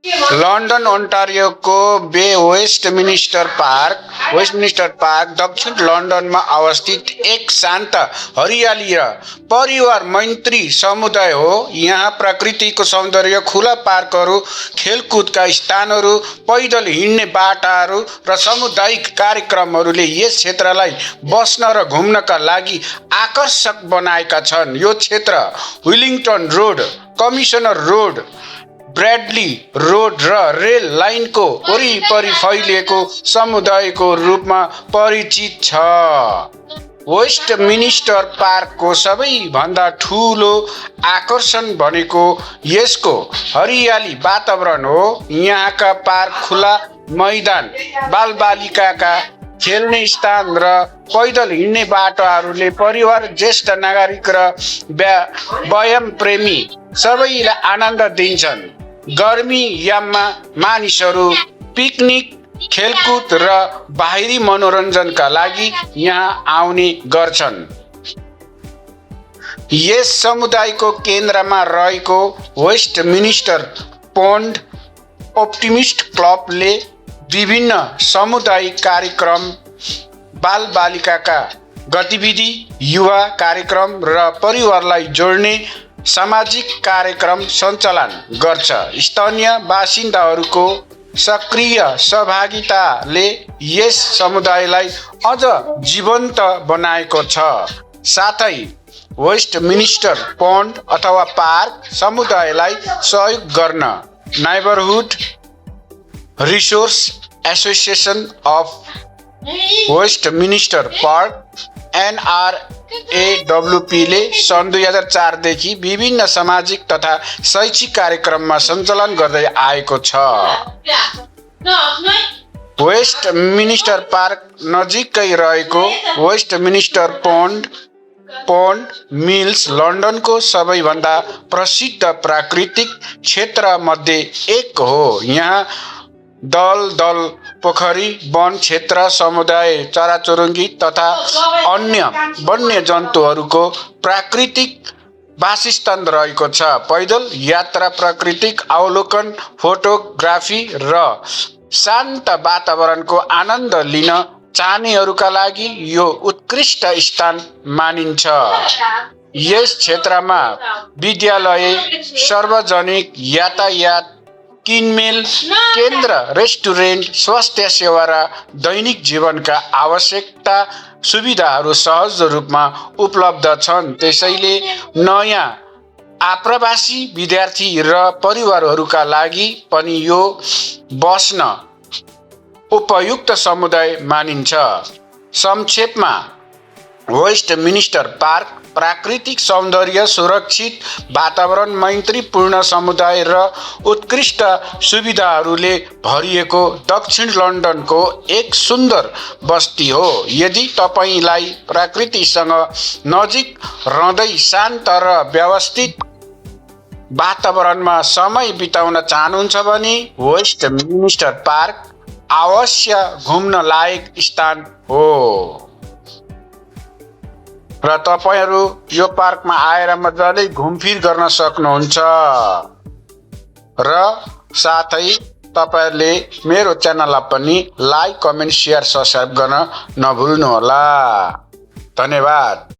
London ओन्टारियोको Westminster park दक्षिण लन्डनमा अवस्थित एक शान्त, हरियाली र परिवार मैत्री समुदाय हो। यहाँ प्रकृतिको सौन्दर्य, खुला पार्कहरू, खेलकुदका स्थानहरू, पैदल हिँड्ने बाटाहरू र सामुदायिक कार्यक्रमहरूले यस क्षेत्रलाई बस्न र घुम्नका लागि आकर्षक बनाएका छन्। यो क्षेत्र Wellington road, commissioner road, Bradley road र रेल लाइनको वरिपरि फैलिएको समुदायको रूपमा परिचित छ। वेस्टमिनिस्टर पार्कको सबैभन्दा ठूलो आकर्षण भनेको यसको हरियाली वातावरण हो। यहाँका पार्क, खुला मैदान, बालबालिकाका खेल्ने स्थान र पैदल हिँड्ने बाटाहरूले परिवार, ज्येष्ठ नागरिक र व्यायाम प्रेमी सबैलाई आनन्द दिन्छन्। गर्मी याममा मानिसहरू पिकनिक, खेलकुद र बाहिरी मनोरञ्जनका लागि यहाँ आउने गर्छन्। यस समुदायको केन्द्रमा रहेको वेस्टमिनिस्टर पोन्ड अप्टिमिस्ट क्लबले विभिन्न सामुदायिक कार्यक्रम, बालबालिकाका गतिविधि, युवा कार्यक्रम र परिवारलाई जोड्ने सामाजिक कार्यक्रम सञ्चालन गर्छ। स्थानीय बासिन्दाहरूको सक्रिय सहभागिताले यस समुदायलाई अझ जीवन्त बनाएको छ। साथै वेस्टमिनिस्टर पोन्ड अथवा पार्क समुदायलाई सहयोग गर्न neighbourhood resource association of Westminster park NRAWP ले सन् 2004 देखि विभिन्न सामाजिक तथा शैक्षिक कार्यक्रममा सञ्चालन गर्दै आएको छ। वेस्टमिनिस्टर पार्क नजिकै रहेको वेस्टमिनिस्टर पोन्ड मिल्स लन्डनको सबैभन्दा प्रसिद्ध प्राकृतिक क्षेत्र मध्ये एक हो। यहाँ दलदल पोखरी, वन क्षेत्र, समुदाय चराचुरुङ्गी तथा अन्य वन्य जन्तुहरूको प्राकृतिक वासस्थान रहेको छ। पैदल यात्रा, प्राकृतिक अवलोकन, फोटोग्राफी र शान्त वातावरणको आनन्द लिन चाहनेहरूका लागि यो उत्कृष्ट स्थान मानिन्छ। यस क्षेत्रमा विद्यालय, सार्वजनिक यातायात, किनमेल केन्द्र, रेस्टुरेन्ट, स्वास्थ्य सेवा र दैनिक जीवनका आवश्यकता सुविधाहरू सहज रूपमा उपलब्ध छन्। त्यसैले नयाँ आप्रवासी, विद्यार्थी र परिवारहरूका लागि पनि यो बस्न उपयुक्त समुदाय मानिन्छ। संक्षेपमा, वेस्टमिनिस्टर पार्क प्राकृतिक सौन्दर्य, सुरक्षित वातावरण, मैत्रीपूर्ण समुदाय र उत्कृष्ट सुविधाहरूले भरिएको दक्षिण लन्डनको एक सुन्दर बस्ती हो। यदि तपाईलाई प्रकृतिसँग नजिक रहँदै शान्त र व्यवस्थित वातावरणमा समय बिताउन चाहनुहुन्छ भने वेस्टमिनिस्टर पार्क अवश्य घुम्न लायक स्थान हो र तपाईहरू यो पार्कमा आएर मजाले घुमफिर गर्न सक्नुहुन्छ। र साथै तपाईहरुले मेरो च्यानललाई पनि लाइक, कमेन्ट, शेयर, सब्स्क्राइब गर्न नभुल्नुहोला। धन्यवाद।